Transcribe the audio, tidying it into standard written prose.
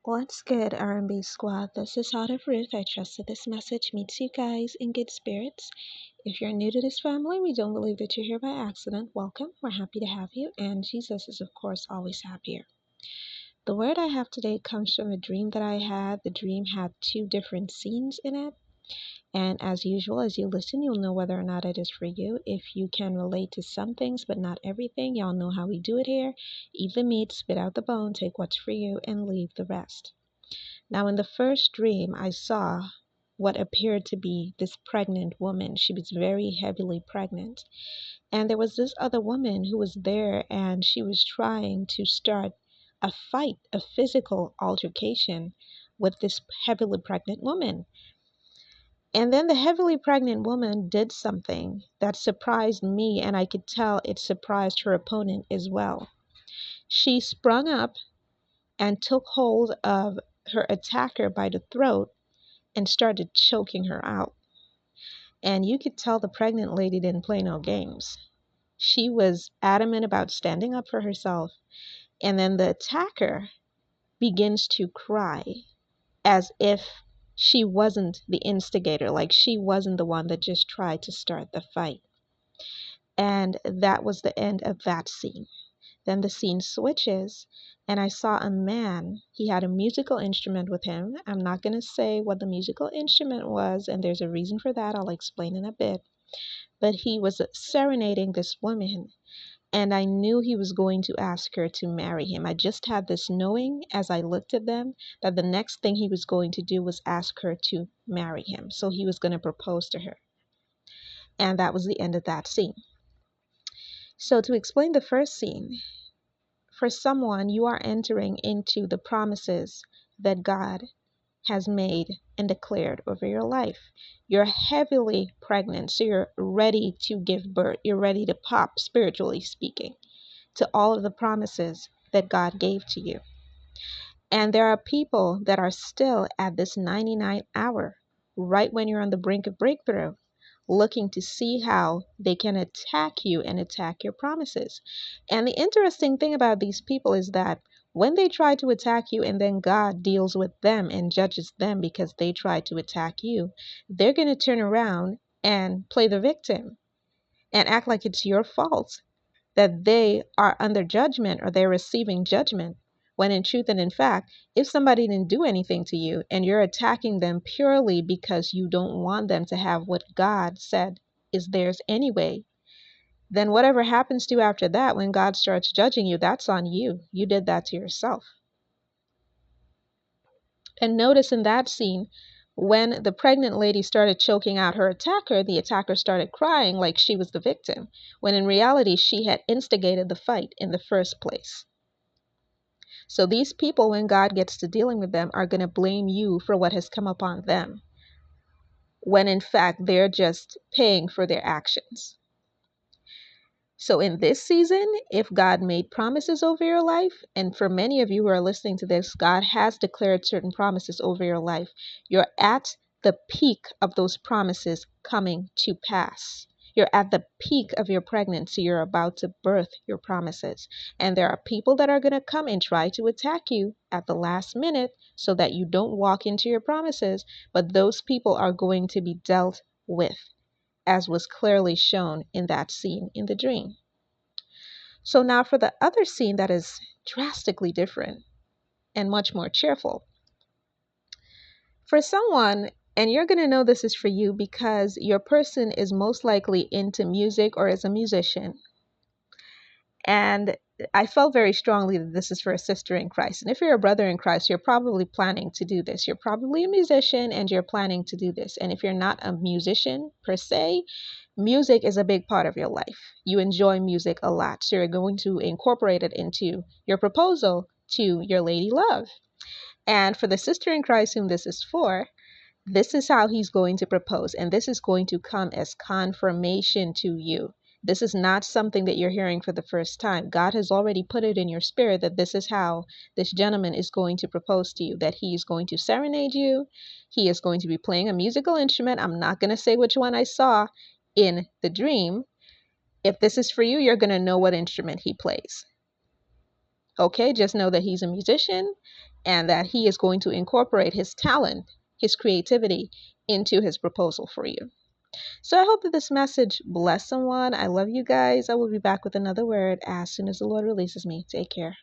What's good, R&B squad? This is Out of Ruth. I trust that this message meets you guys in good spirits. If you're new to this family, we don't believe that you're here by accident. Welcome. We're happy to have you, and Jesus is, of course, always happier. The word I have today comes from a dream that I had. The dream had two different scenes in it. And as usual, as you listen, you'll know whether or not it is for you. If you can relate to some things, but not everything, y'all know how we do it here. Eat the meat, spit out the bone, take what's for you, and leave the rest. Now, in the first dream, I saw what appeared to be this pregnant woman. She was very heavily pregnant. And there was this other woman who was there, and she was trying to start a fight, a physical altercation with this heavily pregnant woman. And then the heavily pregnant woman did something that surprised me, and I could tell it surprised her opponent as well. She sprung up and took hold of her attacker by the throat and started choking her out. And you could tell the pregnant lady didn't play no games. She was adamant about standing up for herself. And then the attacker begins to cry as if she wasn't the instigator, like she wasn't the one that just tried to start the fight. And that was the end of that scene. Then the scene switches, and I saw a man. He had a musical instrument with him. I'm not going to say what the musical instrument was, and there's a reason for that. I'll explain in a bit. But he was serenading this woman, and I knew he was going to ask her to marry him. I just had this knowing as I looked at them that the next thing he was going to do was ask her to marry him. So he was going to propose to her. And that was the end of that scene. So to explain the first scene, for someone, you are entering into the promises that God has made and declared over your life. You're heavily pregnant, so you're ready to give birth. You're ready to pop, spiritually speaking, to all of the promises that God gave to you. And there are people that are still at this 99th hour, right when you're on the brink of breakthrough, looking to see how they can attack you and attack your promises. And the interesting thing about these people is that when they try to attack you and then God deals with them and judges them because they tried to attack you, they're going to turn around and play the victim and act like it's your fault that they are under judgment or they're receiving judgment. When in truth and in fact, if somebody didn't do anything to you and you're attacking them purely because you don't want them to have what God said is theirs anyway, then whatever happens to you after that, when God starts judging you, that's on you. You did that to yourself. And notice in that scene, when the pregnant lady started choking out her attacker, the attacker started crying like she was the victim, when in reality, she had instigated the fight in the first place. So these people, when God gets to dealing with them, are going to blame you for what has come upon them, when in fact, they're just paying for their actions. So in this season, if God made promises over your life, and for many of you who are listening to this, God has declared certain promises over your life, you're at the peak of those promises coming to pass. You're at the peak of your pregnancy. You're about to birth your promises. And there are people that are going to come and try to attack you at the last minute so that you don't walk into your promises. But those people are going to be dealt with, as was clearly shown in that scene in the dream. So now for the other scene that is drastically different and much more cheerful. For someone, and you're going to know this is for you because your person is most likely into music or is a musician. And I felt very strongly that this is for a sister in Christ. And if you're a brother in Christ, you're probably planning to do this. You're probably a musician and you're planning to do this. And if you're not a musician per se, music is a big part of your life. You enjoy music a lot. So you're going to incorporate it into your proposal to your lady love. And for the sister in Christ whom this is for, this is how he's going to propose. And this is going to come as confirmation to you. This is not something that you're hearing for the first time. God has already put it in your spirit that this is how this gentleman is going to propose to you, that he is going to serenade you. He is going to be playing a musical instrument. I'm not going to say which one I saw in the dream. If this is for you, you're going to know what instrument he plays. Okay, just know that he's a musician and that he is going to incorporate his talent, his creativity into his proposal for you. So I hope that this message bless someone. I love you guys. I will be back with another word as soon as the Lord releases me. Take care.